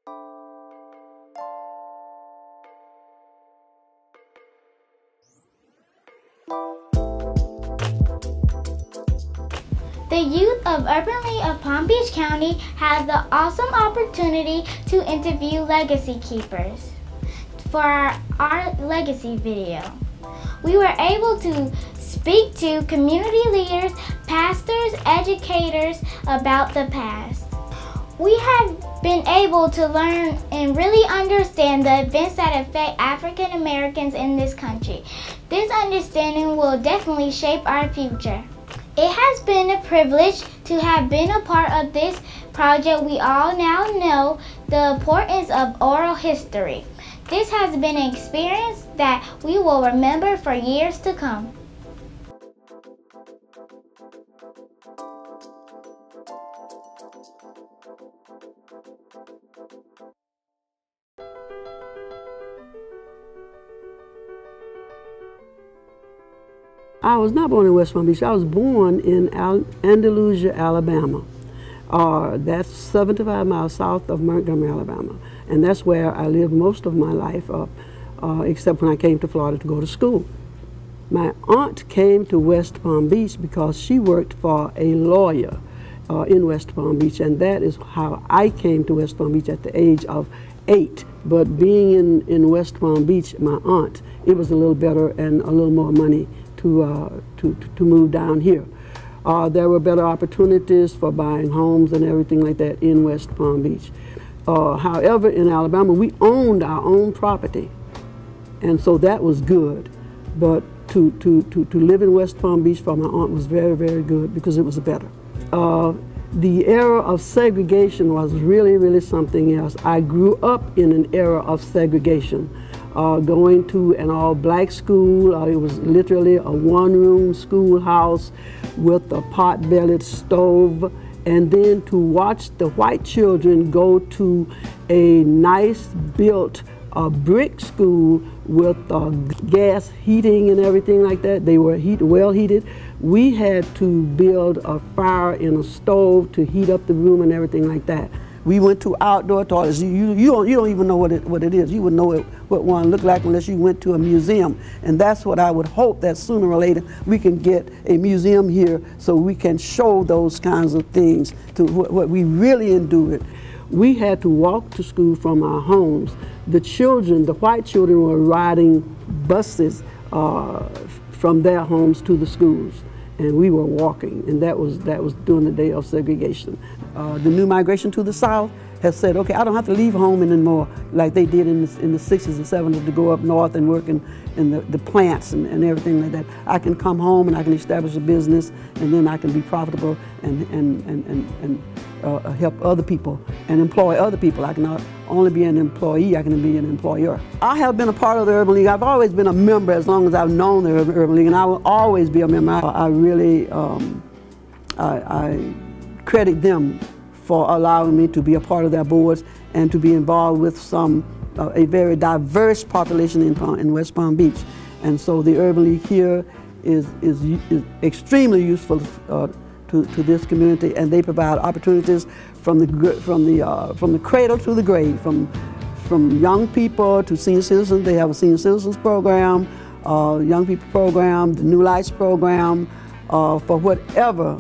The youth of Urban League of Palm Beach County had the awesome opportunity to interview legacy keepers for our legacy video. We were able to speak to community leaders, pastors, educators about the past. We have been able to learn and really understand the events that affect African Americans in this country. This understanding will definitely shape our future. It has been a privilege to have been a part of this project. We all now know the importance of oral history. This has been an experience that we will remember for years to come. I was not born in West Palm Beach. I was born in Andalusia, Alabama. That's 75 miles south of Montgomery, Alabama. And that's where I lived most of my life, except when I came to Florida to go to school. My aunt came to West Palm Beach because she worked for a lawyer in West Palm Beach, and that is how I came to West Palm Beach at the age of 8. But being in West Palm Beach, my aunt, it was a little better and a little more money to move down here. There were better opportunities for buying homes and everything like that in West Palm Beach. However, in Alabama, we owned our own property, and so that was good. But to live in West Palm Beach for my aunt was very, very good because it was better. The era of segregation was really, really something else. I grew up in an era of segregation. Going to an all-black school. It was literally a one-room schoolhouse with a pot-bellied stove, and then to watch the white children go to a nice built brick school with gas heating and everything like that. They were well heated. We had to build a fire in a stove to heat up the room and everything like that. We went to outdoor toilets. You don't even know what it is. You wouldn't know what one looked like unless you went to a museum. And that's what I would hope, that sooner or later we can get a museum here so we can show those kinds of things to what we really endured. We had to walk to school from our homes. The children, the white children, were riding buses from their homes to the schools, and we were walking, and that was during the day of segregation. The new migration to the South has said, okay, I don't have to leave home anymore like they did in the 60s and 70s to go up north and work in the plants and everything like that. I can come home and I can establish a business, and then I can be profitable and help other people and employ other people. I can not only be an employee, I can be an employer. I have been a part of the Urban League. I've always been a member as long as I've known the Urban League, and I will always be a member. I really I credit them for allowing me to be a part of their boards and to be involved with a very diverse population in West Palm Beach. And so the Urban League here is extremely useful to this community, and they provide opportunities from the cradle to the grave, from young people to senior citizens. They have a senior citizens program, young people program, the New Lights program, for whatever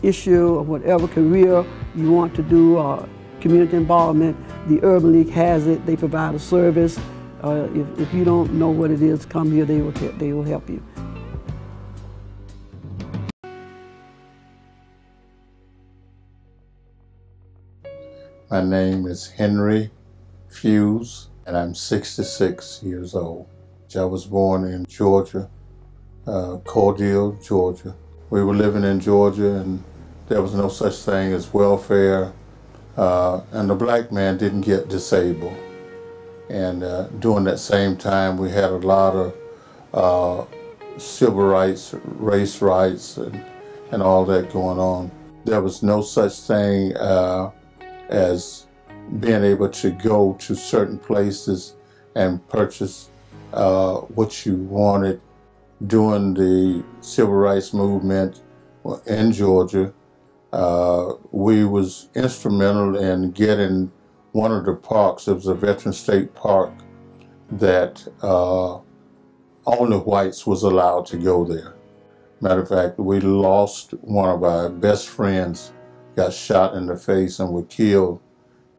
issue or whatever career you want to do, community involvement. The Urban League has it. They provide a service. If you don't know what it is, come here. They will help you. My name is Henry Fuse, and I'm 66 years old. I was born in Georgia, Cordele, Georgia. We were living in Georgia, and there was no such thing as welfare, and the black man didn't get disabled. And during that same time, we had a lot of civil rights, race rights, and all that going on. There was no such thing as being able to go to certain places and purchase what you wanted. During the civil rights movement in Georgia, we was instrumental in getting one of the parks, it was a Veteran State Park, that only whites was allowed to go there. Matter of fact, we lost one of our best friends, got shot in the face and was killed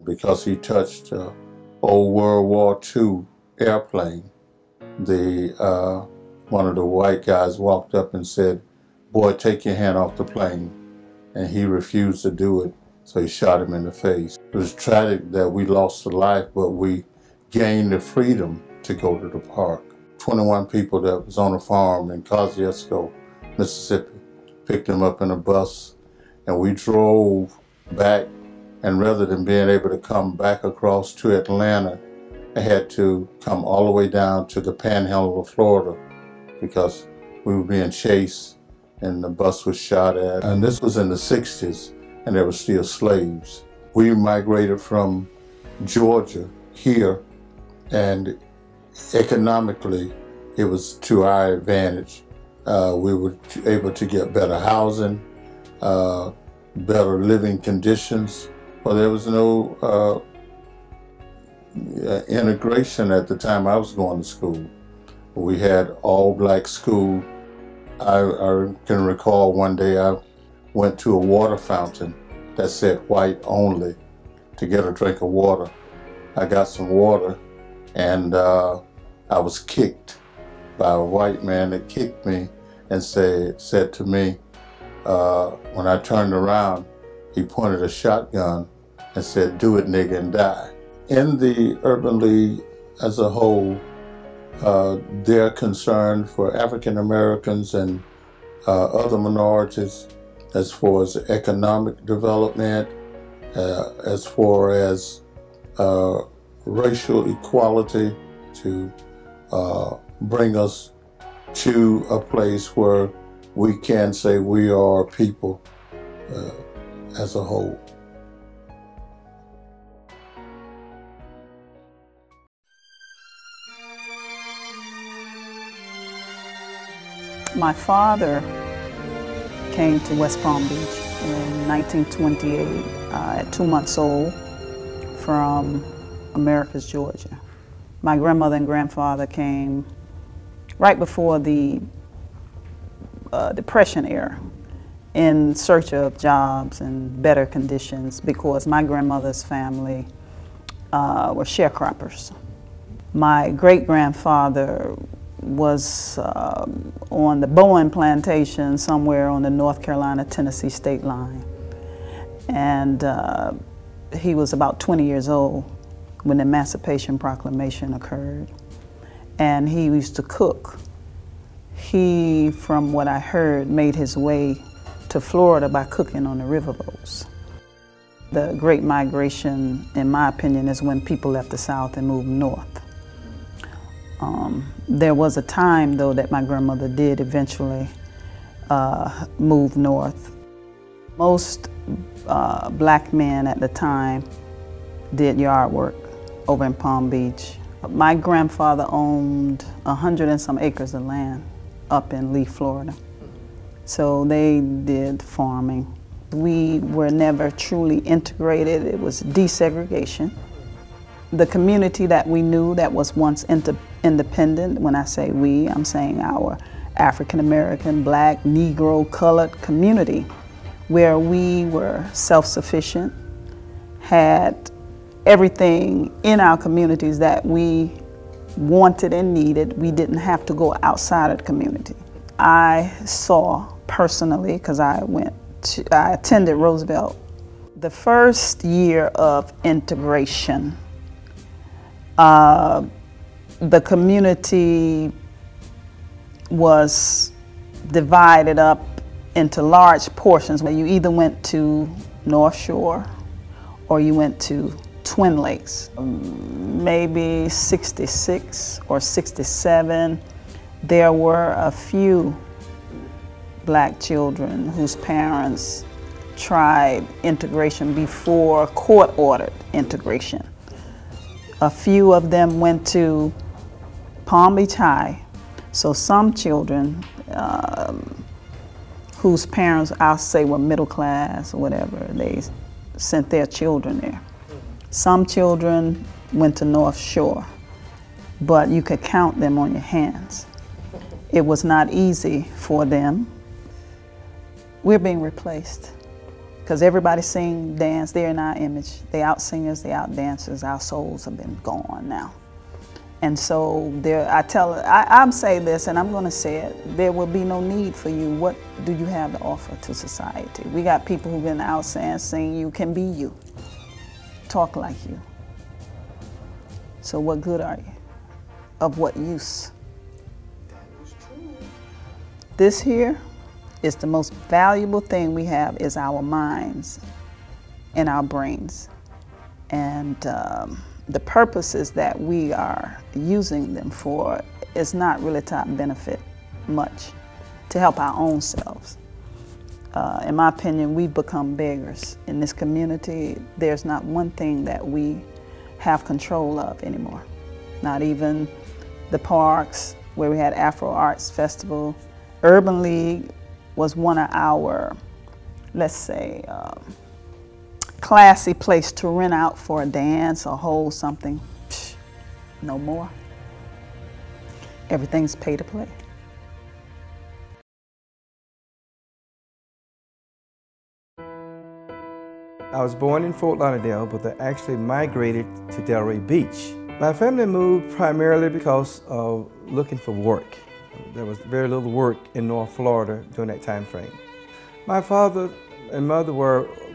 because he touched an old World War II airplane. One of the white guys walked up and said, "Boy, take your hand off the plane." And he refused to do it, so he shot him in the face. It was tragic that we lost a life, but we gained the freedom to go to the park. 21 people that was on a farm in Kosciuszko, Mississippi, picked them up in a bus, and we drove back, and rather than being able to come back across to Atlanta, I had to come all the way down to the panhandle of Florida because we were being chased and the bus was shot at. And this was in the 60s, and there were still slaves. We migrated from Georgia here, and economically, it was to our advantage. We were able to get better housing, better living conditions. Well, there was no integration at the time I was going to school. We had all black school. I can recall one day I went to a water fountain that said white only to get a drink of water. I got some water, and I was kicked by a white man that kicked me and said to me, when I turned around, he pointed a shotgun and said, "Do it, nigga, and die." In the Urban League as a whole, they're concerned for African Americans and other minorities as far as economic development, as far as racial equality, to bring us to a place where we can say we are people as a whole. My father came to West Palm Beach in 1928 at 2 months old from Americus, Georgia. My grandmother and grandfather came right before the Depression era in search of jobs and better conditions because my grandmother's family were sharecroppers. My great-grandfather was on the Bowen plantation somewhere on the North Carolina-Tennessee state line. And he was about 20 years old when the Emancipation Proclamation occurred. And he used to cook. He, from what I heard, made his way to Florida by cooking on the riverboats. The Great Migration, in my opinion, is when people left the South and moved north. There was a time, though, that my grandmother did eventually move north. Most black men at the time did yard work over in Palm Beach. My grandfather owned 100 and some acres of land up in Lee, Florida. So they did farming. We were never truly integrated. It was desegregation. The community that we knew that was once independent, when I say we, I'm saying our African American, black, Negro, colored community, where we were self-sufficient, had everything in our communities that we wanted and needed. We didn't have to go outside of the community. I saw personally, because I attended Roosevelt, the first year of integration, the community was divided up into large portions where you either went to North Shore or you went to Twin Lakes. Maybe 66 or 67, there were a few black children whose parents tried integration before court-ordered integration. A few of them went to Palm Beach High. So some children whose parents, I'll say, were middle class or whatever, they sent their children there. Some children went to North Shore, but you could count them on your hands. It was not easy for them. We're being replaced because everybody sing, dance, they're in our image. They out singers, they out dancers. Our souls have been gone now. And so I'm saying this, and I'm going to say it, there will be no need for you. What do you have to offer to society? We got people who've been out saying you can be you, talk like you. So what good are you? Of what use? This here is the most valuable thing we have is our minds and our brains. And the purposes that we are using them for is not really to benefit much, to help our own selves. In my opinion, we've become beggars. In this community, there's not one thing that we have control of anymore. Not even the parks where we had Afro Arts Festival. Urban League was one of our, let's say, classy place to rent out for a dance or hold something. Psh, no more. Everything's pay to play. I was born in Fort Lauderdale, but I actually migrated to Delray Beach. My family moved primarily because of looking for work. There was very little work in North Florida during that time frame. My father and mother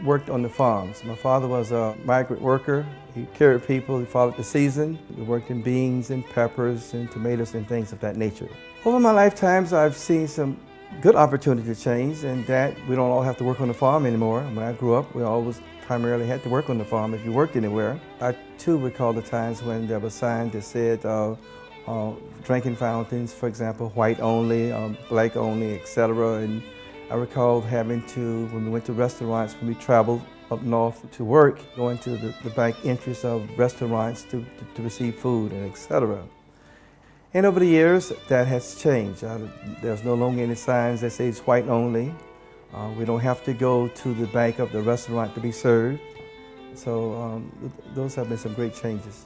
worked on the farms. My father was a migrant worker. He carried people, he followed the season. He worked in beans and peppers and tomatoes and things of that nature. Over my lifetimes, I've seen some good opportunity to change, and that we don't all have to work on the farm anymore. When I grew up, we always primarily had to work on the farm if you worked anywhere. I too recall the times when there was signs that said drinking fountains, for example, white only, black only, etc. And I recall having to, when we went to restaurants, when we traveled up north to work, going to the back entrance of restaurants to receive food and etc. And over the years, that has changed. There's no longer any signs that say it's white only. We don't have to go to the back of the restaurant to be served. So those have been some great changes.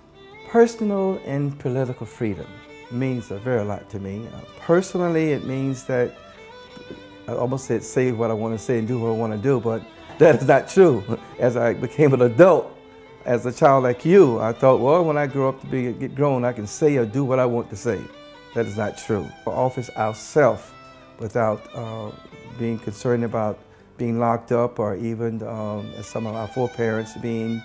Personal and political freedom means a very lot to me. Personally, it means that I almost said say what I want to say and do what I want to do, but that is not true. As I became an adult, as a child like you, I thought, well, when I grow up to get grown, I can say or do what I want to say. That is not true. We offer ourselves without being concerned about being locked up or even, as some of our foreparents, being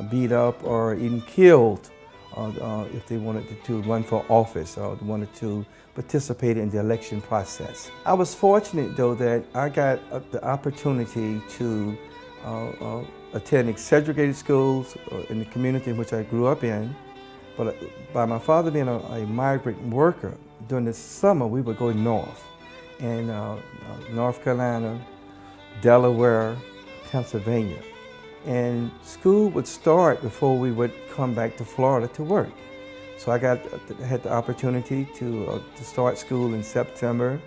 beat up or even killed if they wanted to run for office or wanted to participate in the election process. I was fortunate, though, that I got the opportunity to attending segregated schools in the community in which I grew up in. But by my father being a migrant worker, during the summer we would go north. In North Carolina, Delaware, Pennsylvania. And school would start before we would come back to Florida to work. So I had the opportunity to start school in September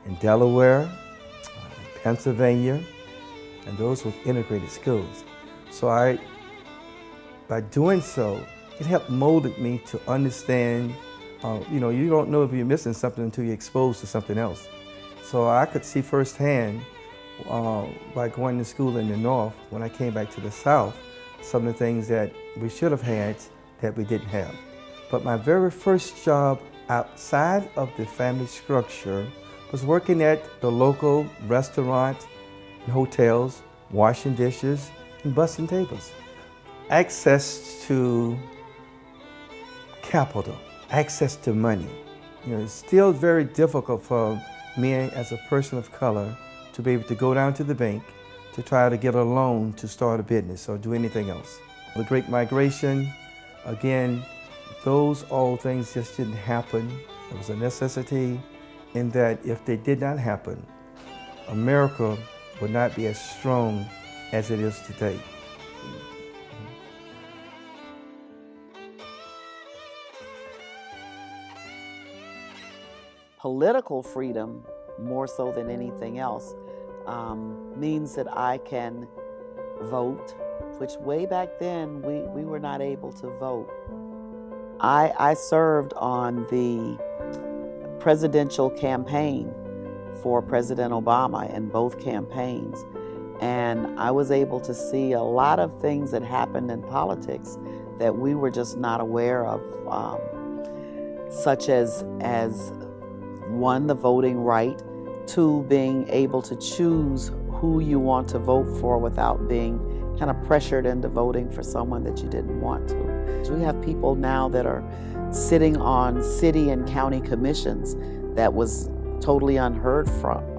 in Delaware, Pennsylvania, and those were integrated schools. So by doing so, it helped molded me to understand, you know, you don't know if you're missing something until you're exposed to something else. So I could see firsthand by going to school in the North, when I came back to the South, some of the things that we should have had that we didn't have. But my very first job outside of the family structure was working at the local restaurant and hotels, washing dishes and bussing tables. Access to capital, access to money. You know, it's still very difficult for me as a person of color to be able to go down to the bank to try to get a loan to start a business or do anything else. The Great Migration, again, those old things just didn't happen. It was a necessity in that if they did not happen, America would not be as strong as it is today. Political freedom, more so than anything else, means that I can vote which way back then we were not able to vote. I served on the presidential campaign for President Obama in both campaigns, and I was able to see a lot of things that happened in politics that we were just not aware of, such as one, the voting right, two, being able to choose who you want to vote for without being kind of pressured into voting for someone that you didn't want to. So we have people now that are sitting on city and county commissions that was totally unheard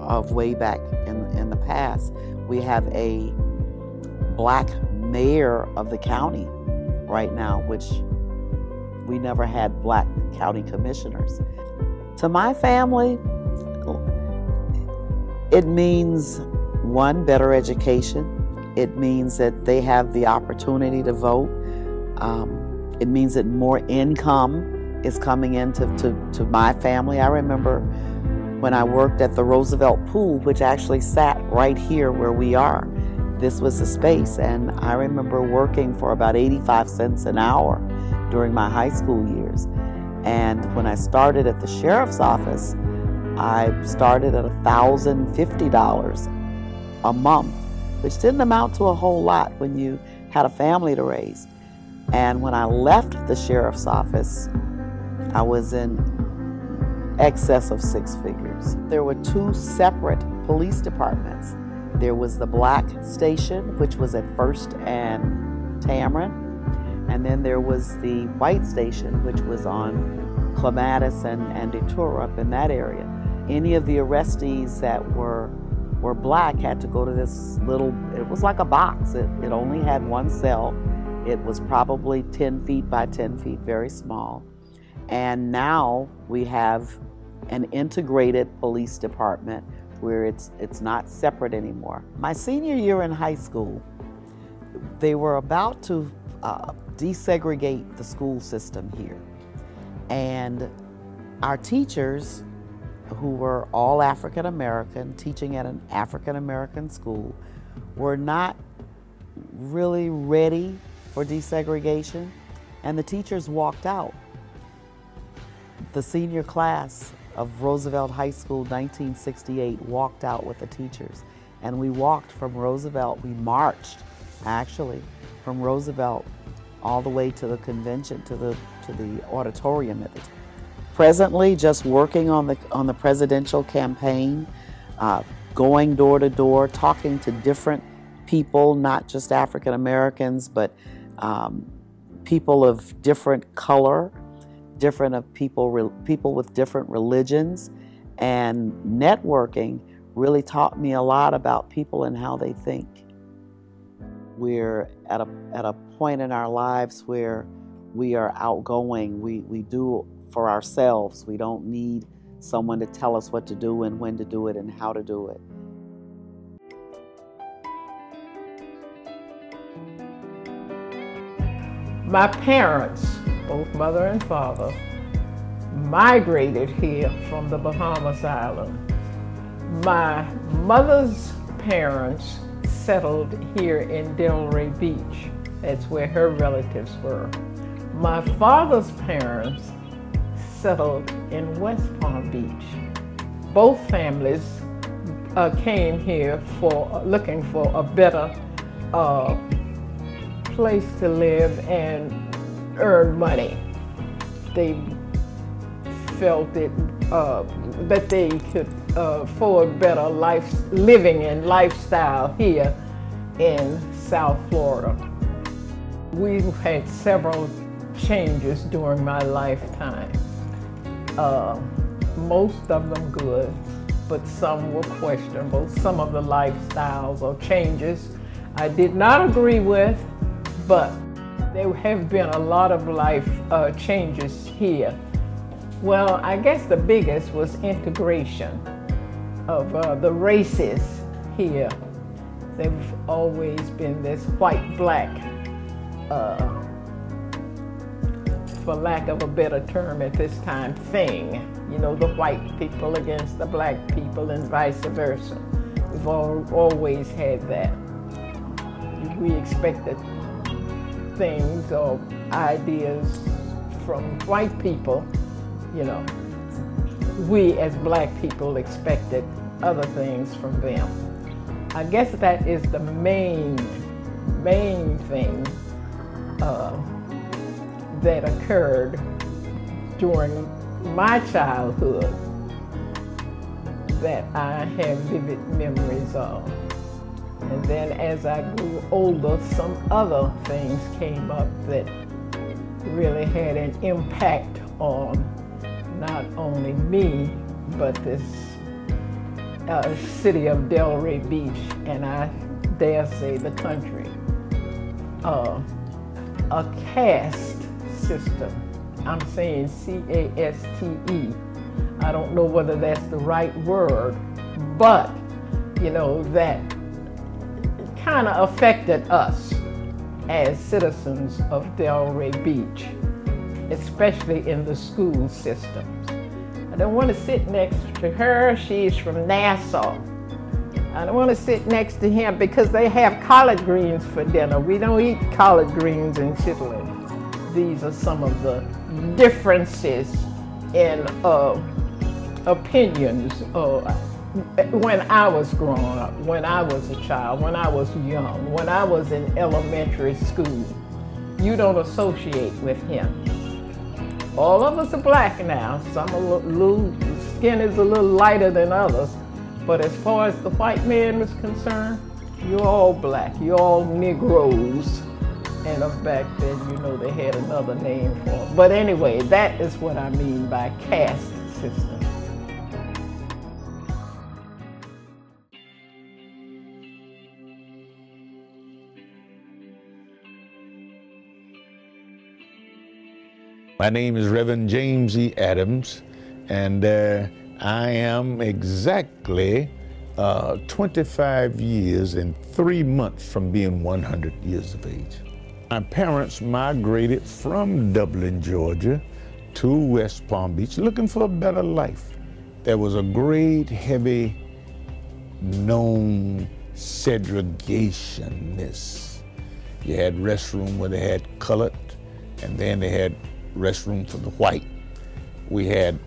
of way back in the past. We have a black mayor of the county right now, which we never had black county commissioners. To my family, it means, one, better education. It means that they have the opportunity to vote. It means that more income is coming into to my family. I remember when I worked at the Roosevelt Pool, which actually sat right here where we are. This was the space, and I remember working for about 85 cents an hour during my high school years. And when I started at the sheriff's office, I started at $1,050 a month, which didn't amount to a whole lot when you had a family to raise. And when I left the sheriff's office, I was in excess of 6 figures. There were 2 separate police departments. There was the black station, which was at First and Tamron, and then there was the white station, which was on Clematis and Detour, up in that area. Any of the arrestees that were black had to go to this little, it was like a box. It only had 1 cell. It was probably 10 feet by 10 feet, very small. And now we have an integrated police department where it's not separate anymore. My senior year in high school, they were about to desegregate the school system here. And our teachers, who were all African American, teaching at an African American school, were not really ready for desegregation, and the teachers walked out. The senior class of Roosevelt High School, 1968, walked out with the teachers, and we walked from Roosevelt, we marched actually from Roosevelt all the way to the convention, to the auditorium at the time. Presently, just working on the presidential campaign, going door to door, talking to different people, not just African Americans, but people of different color, people with different religions, and networking really taught me a lot about people and how they think. We're at a point in our lives where we are outgoing. We do for ourselves. We don't need someone to tell us what to do and when to do it and how to do it. My parents, both mother and father, migrated here from the Bahamas Island. My mother's parents settled here in Delray Beach. That's where her relatives were. My father's parents settled in West Palm Beach. Both families came here looking for a better place to live and earn money. They felt that they could afford better living and lifestyle here in South Florida. We've had several changes during my lifetime. Most of them good, but some were questionable. Some of the lifestyles or changes I did not agree with, but there have been a lot of life changes here. Well, I guess the biggest was integration of the races here. They've always been this white-black, for lack of a better term at this time, thing. You know, the white people against the black people and vice versa. We've always had that. We expect that things or ideas from white people, you know, we as black people expected other things from them. I guess that is the main thing that occurred during my childhood that I have vivid memories of. And then as I grew older, some other things came up that really had an impact on not only me, but this city of Delray Beach, and I dare say the country. A caste system. I'm saying C-A-S-T-E. I don't know whether that's the right word, but you know, that kind of affected us as citizens of Delray Beach, especially in the school systems. I don't want to sit next to her. She's from Nassau. I don't want to sit next to him because they have collard greens for dinner. We don't eat collard greens in Chile. These are some of the differences in opinions when I was growing up, when I was a child, when I was young, when I was in elementary school. You don't associate with him. All of us are black now. Some skin is a little lighter than others. But as far as the white man was concerned, you're all black. You're all Negroes. And back then, you know, they had another name for it. But anyway, that is what I mean by caste system. My name is Reverend James E. Adams, and I am exactly 25 years and 3 months from being 100 years of age. My parents migrated from Dublin, Georgia to West Palm Beach looking for a better life. There was a great, heavy, known segregationists. You had restroom where they had colored, and then they had restroom for the white. We had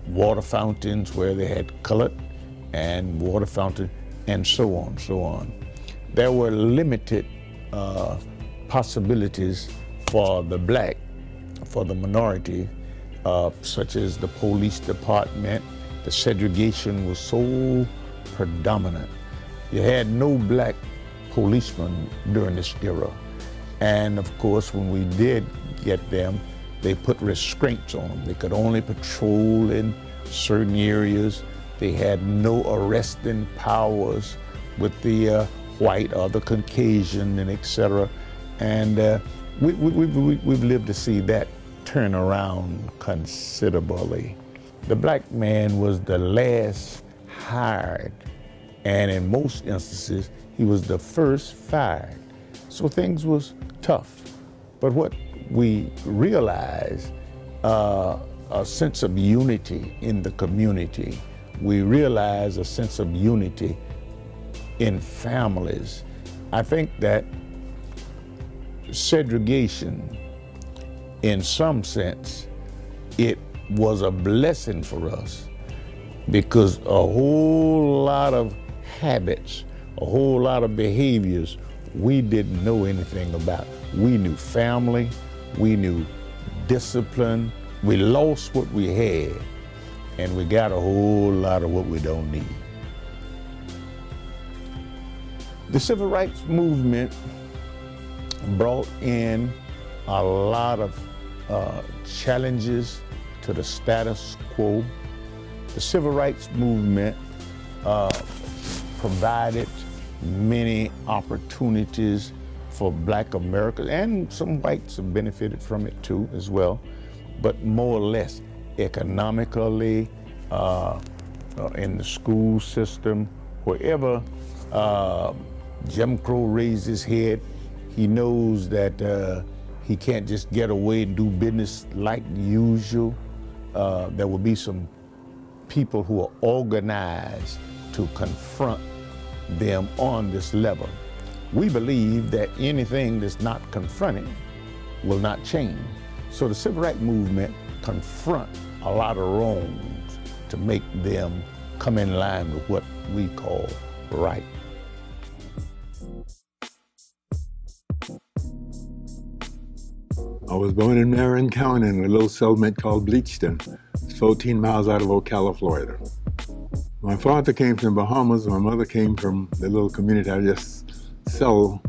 water fountains where they had colored and water fountain, and so on, so on. There were limited possibilities for the black, for the minority, such as the police department. The segregation was so predominant. You had no black policemen during this era. And of course, when we did get them, they put restraints on them. They could only patrol in certain areas. They had no arresting powers with the white or the Caucasian and etc. And we've lived to see that turn around considerably. The black man was the last hired, and in most instances, he was the first fired. So things was tough. But what we realized, a sense of unity in the community. We realize a sense of unity in families. I think that segregation, in some sense, it was a blessing for us because a whole lot of habits, a whole lot of behaviors we didn't know anything about. We knew family, we knew discipline. We lost what we had, and we got a whole lot of what we don't need. The civil rights movement brought in a lot of challenges to the status quo. The civil rights movement provided many opportunities for black Americans, and some whites have benefited from it too as well, but more or less economically, in the school system, wherever Jim Crow raised his head, he knows that he can't just get away and do business like usual. There will be some people who are organized to confront them on this level. We believe that anything that's not confronted will not change. So the civil rights movement confront a lot of wrongs to make them come in line with what we call right. I was born in Marion County in a little settlement called Bleachton. It's 14 miles out of Ocala, Florida. My father came from the Bahamas. My mother came from the little community I just settled.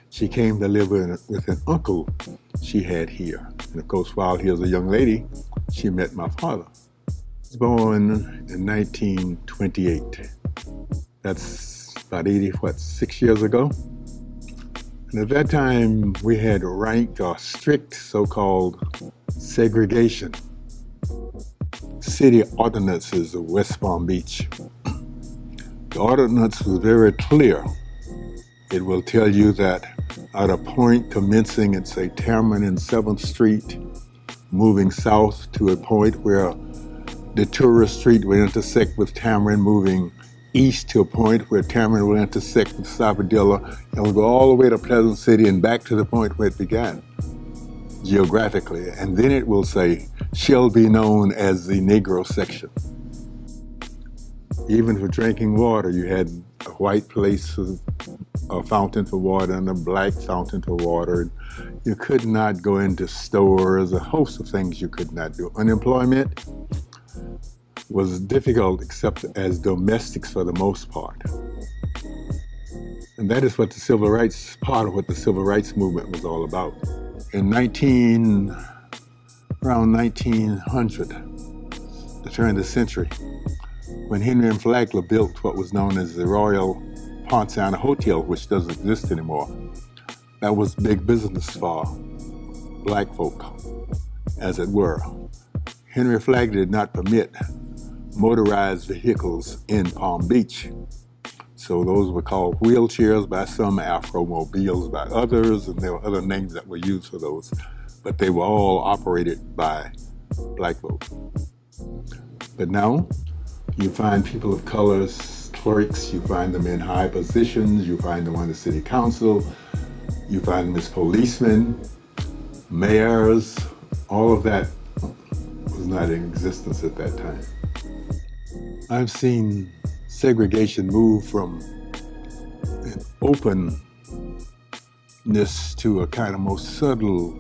She came to live with an uncle she had here. And of course, while he was a young lady, she met my father. I was born in 1928. That's about 6 years ago. And at that time, we had ranked or strict so-called segregation. City ordinances of West Palm Beach. The ordinance was very clear. It will tell you that at a point commencing at, say, Tamron and 7th Street, moving south to a point where the tourist street will intersect with Tamron, moving east to a point where Tamron will intersect with Sabadilla, and will go all the way to Pleasant City and back to the point where it began, geographically. And then it will say, shall be known as the Negro section. Even for drinking water, you had a white place, a fountain for water, and a black fountain for water. You could not go into stores, a host of things you could not do. Unemployment was difficult except as domestics for the most part. And that is what the civil rights, part of what the civil rights movement was all about. In around 1900, the turn of the century, when Henry and Flagler built what was known as the Royal Poinciana Hotel, which doesn't exist anymore, that was big business for black folk, as it were. Henry Flagler did not permit motorized vehicles in Palm Beach. So those were called wheelchairs by some, Afromobiles by others, and there were other names that were used for those, but they were all operated by black folk. But now, you find people of color as clerks, you find them in high positions, you find them on the city council, you find them as policemen, mayors, all of that was not in existence at that time. I've seen segregation move from an openness to a kind of more subtle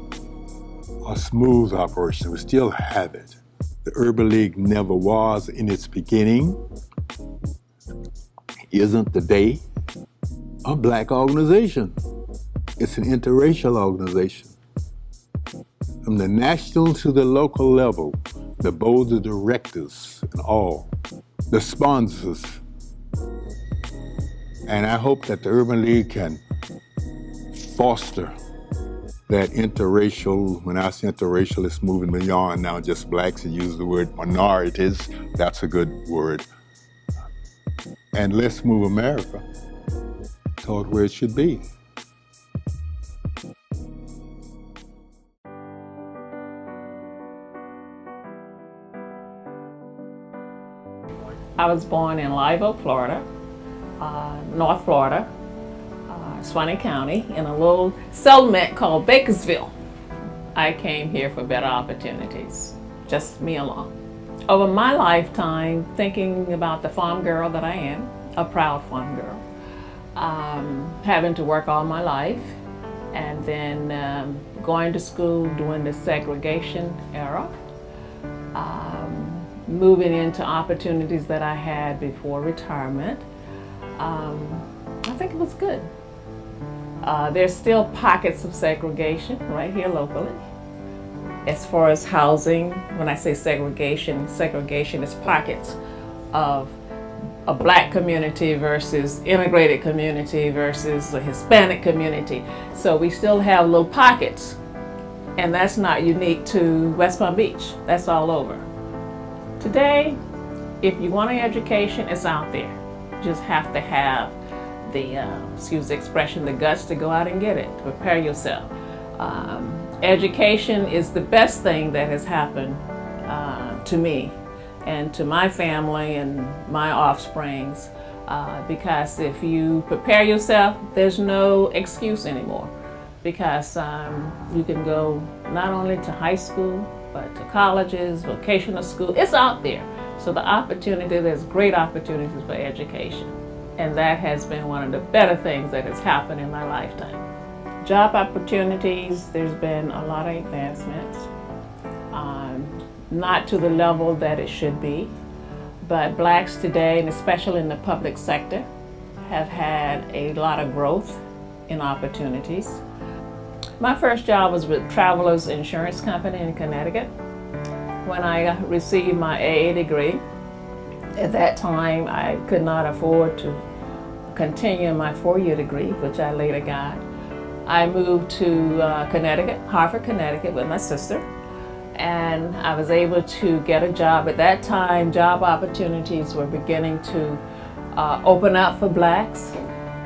or smooth operation. We still have it. The Urban League never was in its beginning, isn't today, a black organization. It's an interracial organization. From the national to the local level, the board of directors and all, the sponsors. And I hope that the Urban League can foster that interracial. When I say interracial, it's moving beyond now just blacks, and use the word minorities. That's a good word. And let's move America toward where it should be. I was born in Live Oak, Florida, North Florida, Swanee County, in a little settlement called Bakersville. I came here for better opportunities, just me alone. Over my lifetime, thinking about the farm girl that I am, a proud farm girl, having to work all my life, and then going to school during the segregation era, moving into opportunities that I had before retirement. I think it was good. There's still pockets of segregation right here locally. As far as housing, when I say segregation, segregation is pockets of a black community versus integrated community versus a Hispanic community. So we still have little pockets, and that's not unique to West Palm Beach. That's all over. Today, if you want an education, it's out there. You just have to have the, excuse the expression, the guts to go out and get it, to prepare yourself. Education is the best thing that has happened to me and to my family and my offsprings, because if you prepare yourself, there's no excuse anymore, because you can go not only to high school, but to colleges, vocational school. It's out there. So the opportunity, there's great opportunities for education. And that has been one of the better things that has happened in my lifetime. Job opportunities, there's been a lot of advancements. Not to the level that it should be, but blacks today, and especially in the public sector, have had a lot of growth in opportunities. My first job was with Travelers Insurance Company in Connecticut. When I received my AA degree, at that time I could not afford to continue my 4-year degree, which I later got. I moved to Connecticut, Hartford, Connecticut with my sister. And I was able to get a job. At that time, job opportunities were beginning to open up for blacks.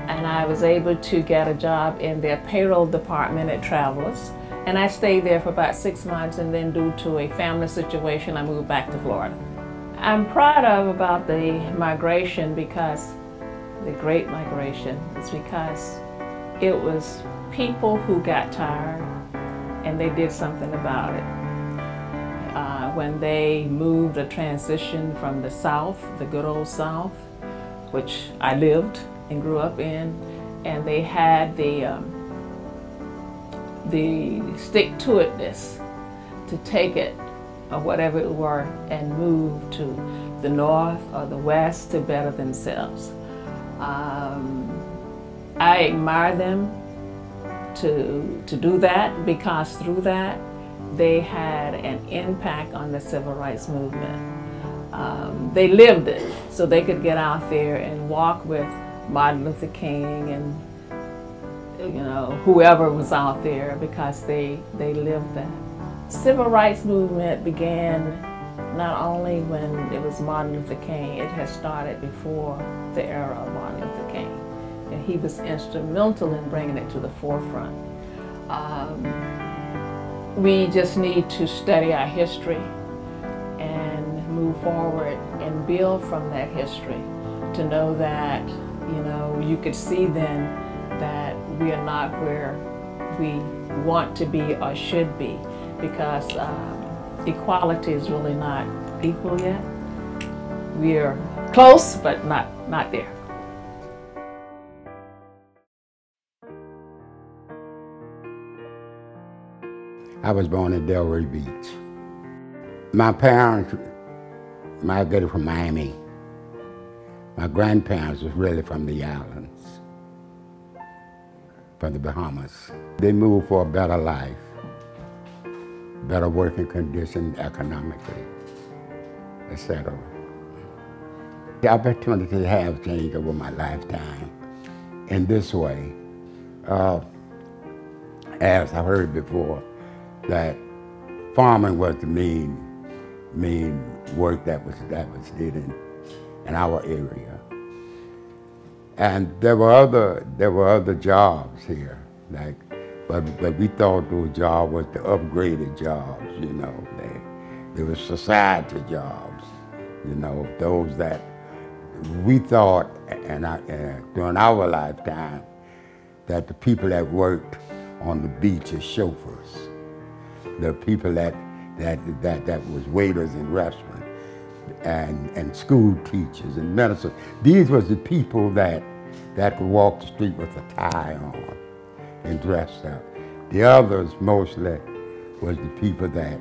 And I was able to get a job in their payroll department at Travelers. And I stayed there for about 6 months, and then due to a family situation, I moved back to Florida. I'm proud about the migration, because the Great Migration is because it was people who got tired and they did something about it. When they moved or transitioned from the South, the good old South, which I lived and grew up in, and they had the stick-to-itness to take it, or whatever it were, and move to the North or the West to better themselves. I admire them to do that, because through that, they had an impact on the civil rights movement. They lived it, so they could get out there and walk with Martin Luther King and whoever was out there, because they lived that. Civil rights movement began not only when it was Martin Luther King, it had started before the era of Martin Luther King. And he was instrumental in bringing it to the forefront. We just need to study our history and move forward and build from that history to know that, you could see then that we are not where we want to be or should be, because equality is really not equal yet. We're close, but not there. I was born in Delray Beach. My parents migrated from Miami. My grandparents was really from the islands, from the Bahamas. They moved for a better life, better working conditions economically, etc. The opportunities have changed over my lifetime in this way. As I heard before, that farming was the main work that was did in our area, and there were other jobs here, but we thought those jobs was the upgraded jobs, They were society jobs, those that we thought, and during our lifetime, that the people that worked on the beach as chauffeurs, the people that was waiters in restaurants, and school teachers and medicine. These was the people that could walk the street with a tie on and dressed up. The others mostly was the people that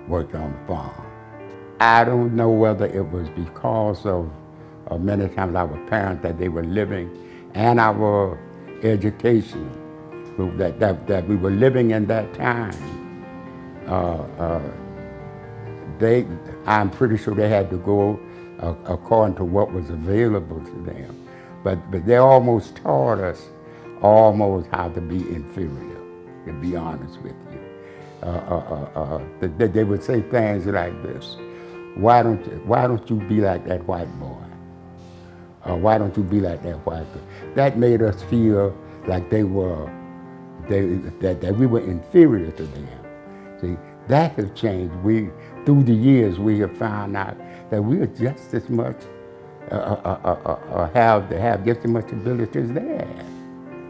worked on the farm. I don't know whether it was because of many times our parents, that they were living, and our education, that we were living in that time. I'm pretty sure they had to go according to what was available to them. But they almost taught us how to be inferior, to be honest with you. They would say things like this: why don't you be like that white boy? Why don't you be like that white girl? That made us feel like that we were inferior to them. See, that has changed. Through the years, we have found out that we are just as much, have just as much ability as they have.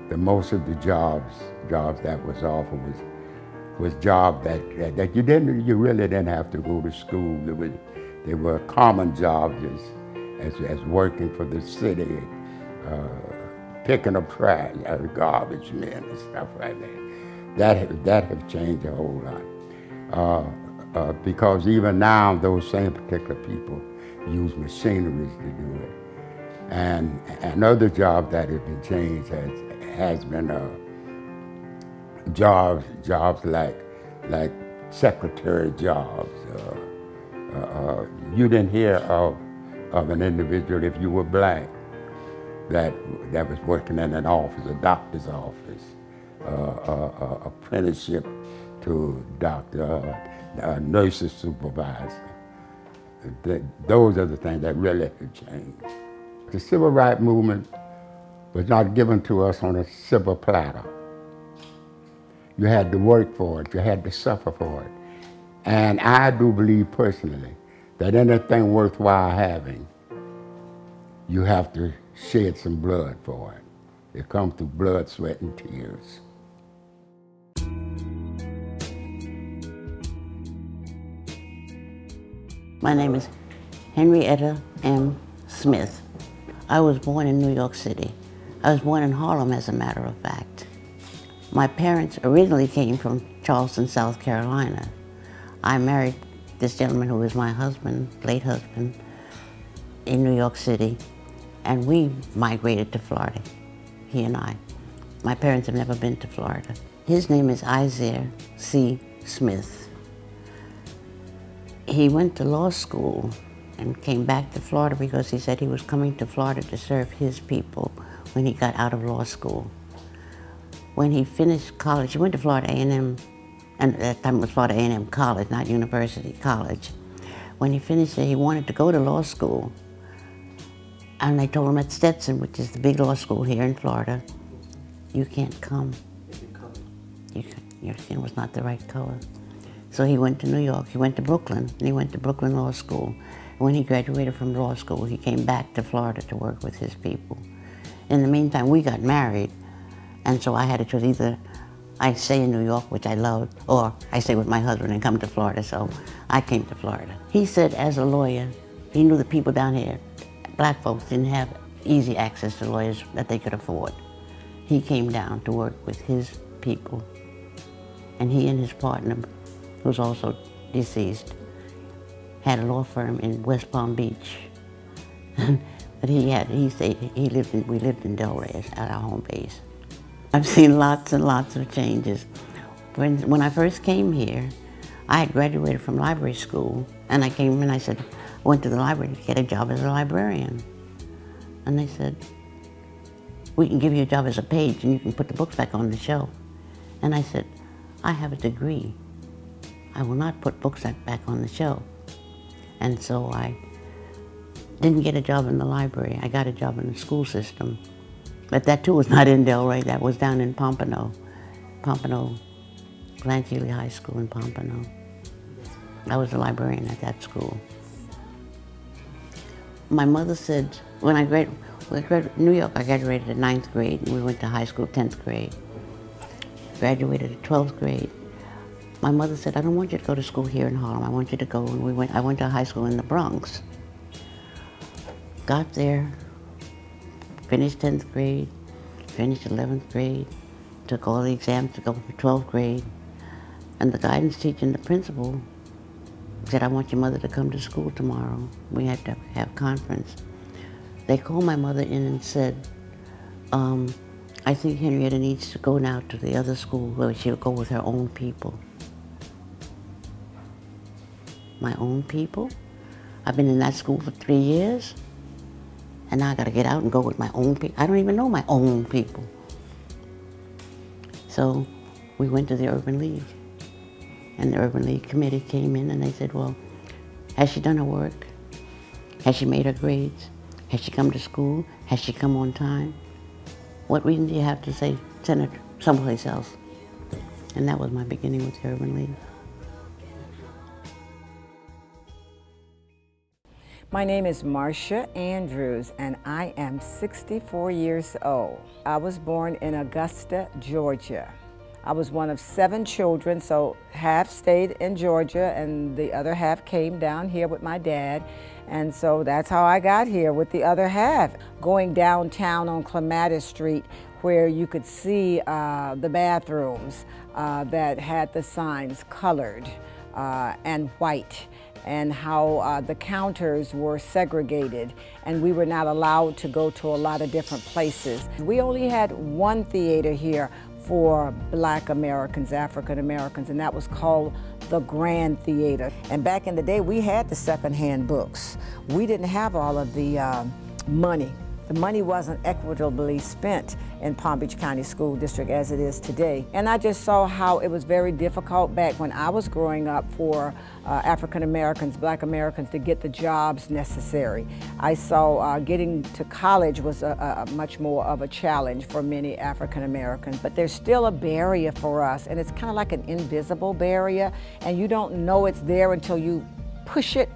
the most of the jobs that was offered was jobs that you really didn't have to go to school. They were common jobs as working for the city, picking up trash, garbage men and stuff like that. That have changed a whole lot. Because even now, those same particular people use machineries to do it. And other jobs that have been changed has been jobs like secretary jobs. You didn't hear of an individual, if you were black, that was working in an office, a doctor's office, apprenticeship to doctor, a nurse's supervisor. Those are the things that really have changed. The civil rights movement was not given to us on a silver platter. You had to work for it, you had to suffer for it. And I do believe personally that anything worthwhile having, you have to shed some blood for it. It comes through blood, sweat, and tears. My name is Henrietta M. Smith. I was born in New York City. I was born in Harlem, as a matter of fact. My parents originally came from Charleston, South Carolina. I married this gentleman who was my husband, late husband, in New York City, and we migrated to Florida, he and I. My parents have never been to Florida. His name is Isaiah C. Smith. He went to law school and came back to Florida because he said he was coming to Florida to serve his people when he got out of law school. When he finished college, he went to Florida A&M, and at that time it was Florida A&M College, not University College. When he finished it, he wanted to go to law school. And they told him at Stetson, which is the big law school here in Florida, you can't come. Your skin was not the right color. So he went to New York, he went to Brooklyn, and he went to Brooklyn Law School. And when he graduated from law school, he came back to Florida to work with his people. In the meantime, we got married, and so I had to choose either I stay in New York, which I loved, or I stay with my husband and come to Florida, so I came to Florida. He said as a lawyer, he knew the people down here, black folks didn't have easy access to lawyers that they could afford. He came down to work with his people, and he and his partner, who's also deceased, had a law firm in West Palm Beach. But we lived in Delray at our home base. I've seen lots and lots of changes. When I first came here, I had graduated from library school, and I came and I said, I went to the library to get a job as a librarian. And they said, we can give you a job as a page and you can put the books back on the shelf. And I said, I have a degree. I will not put books back on the shelf. And so I didn't get a job in the library. I got a job in the school system. But that too was not in Delray, that was down in Pompano. Blanche Ely High School in Pompano. I was a librarian at that school. My mother said, when I graduated in New York, I graduated at 9th grade, and we went to high school 10th grade. Graduated at 12th grade. My mother said, I don't want you to go to school here in Harlem. I want you to go, and I went to high school in the Bronx. Got there, finished 10th grade, finished 11th grade, took all the exams to go for 12th grade, and the guidance teacher and the principal said, I want your mother to come to school tomorrow. We had to have conference. They called my mother in and said, I think Henrietta needs to go now to the other school where she'll go with her own people. My own people? I've been in that school for 3 years, and now I gotta get out and go with my own people. I don't even know my own people. So we went to the Urban League, and the Urban League committee came in and they said, well, has she done her work? Has she made her grades? Has she come to school? Has she come on time? What reason do you have to say, send her someplace else? And that was my beginning with the Urban League. My name is Marcia Andrews, and I am 64 years old. I was born in Augusta, Georgia. I was one of 7 children, so half stayed in Georgia and the other half came down here with my dad. And so that's how I got here with the other half. Going downtown on Clematis Street where you could see the bathrooms that had the signs colored and white, and how the counters were segregated and we were not allowed to go to a lot of different places. We only had one theater here for Black Americans, African Americans, and that was called the Grand Theater. And back in the day, we had the secondhand books. We didn't have all of the money. The money wasn't equitably spent in Palm Beach County School District as it is today. And I just saw how it was very difficult back when I was growing up for African Americans, Black Americans to get the jobs necessary. I saw getting to college was a much more of a challenge for many African Americans. But there's still a barrier for us, and it's kind of like an invisible barrier, and you don't know it's there until you push it,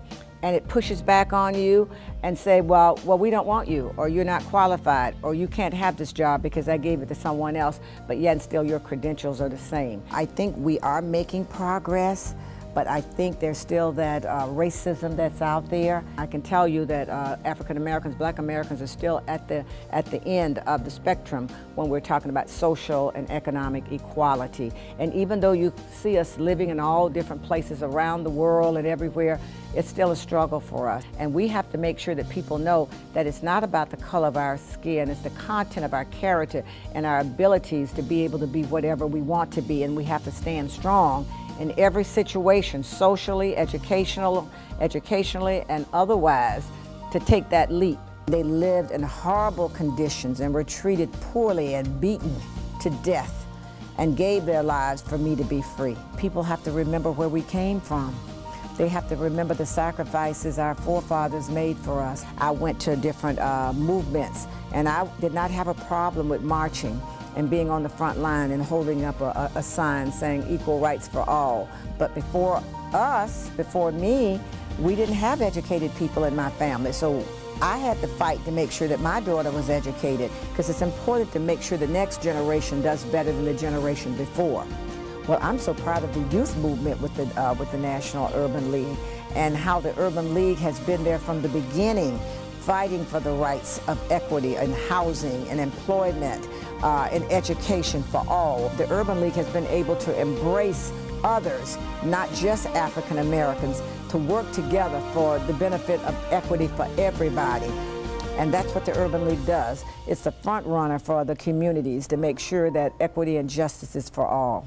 and it pushes back on you and say, well, we don't want you, or you're not qualified, or you can't have this job because I gave it to someone else, but yet still your credentials are the same. I think we are making progress, but I think there's still that racism that's out there. I can tell you that African Americans, Black Americans are still at the end of the spectrum when we're talking about social and economic equality. And even though you see us living in all different places around the world and everywhere, it's still a struggle for us. And we have to make sure that people know that it's not about the color of our skin, it's the content of our character and our abilities to be able to be whatever we want to be, and we have to stand strong in every situation, socially, educationally, and otherwise, to take that leap. They lived in horrible conditions and were treated poorly and beaten to death and gave their lives for me to be free. People have to remember where we came from. They have to remember the sacrifices our forefathers made for us. I went to different movements, and I did not have a problem with marching and being on the front line and holding up a sign saying equal rights for all. But before us, before me, we didn't have educated people in my family. So I had to fight to make sure that my daughter was educated, because it's important to make sure the next generation does better than the generation before. Well, I'm so proud of the youth movement with the National Urban League, and how the Urban League has been there from the beginning, fighting for the rights of equity in housing and employment, in education for all. The Urban League has been able to embrace others, not just African Americans, to work together for the benefit of equity for everybody. And that's what the Urban League does. It's the front runner for the communities to make sure that equity and justice is for all.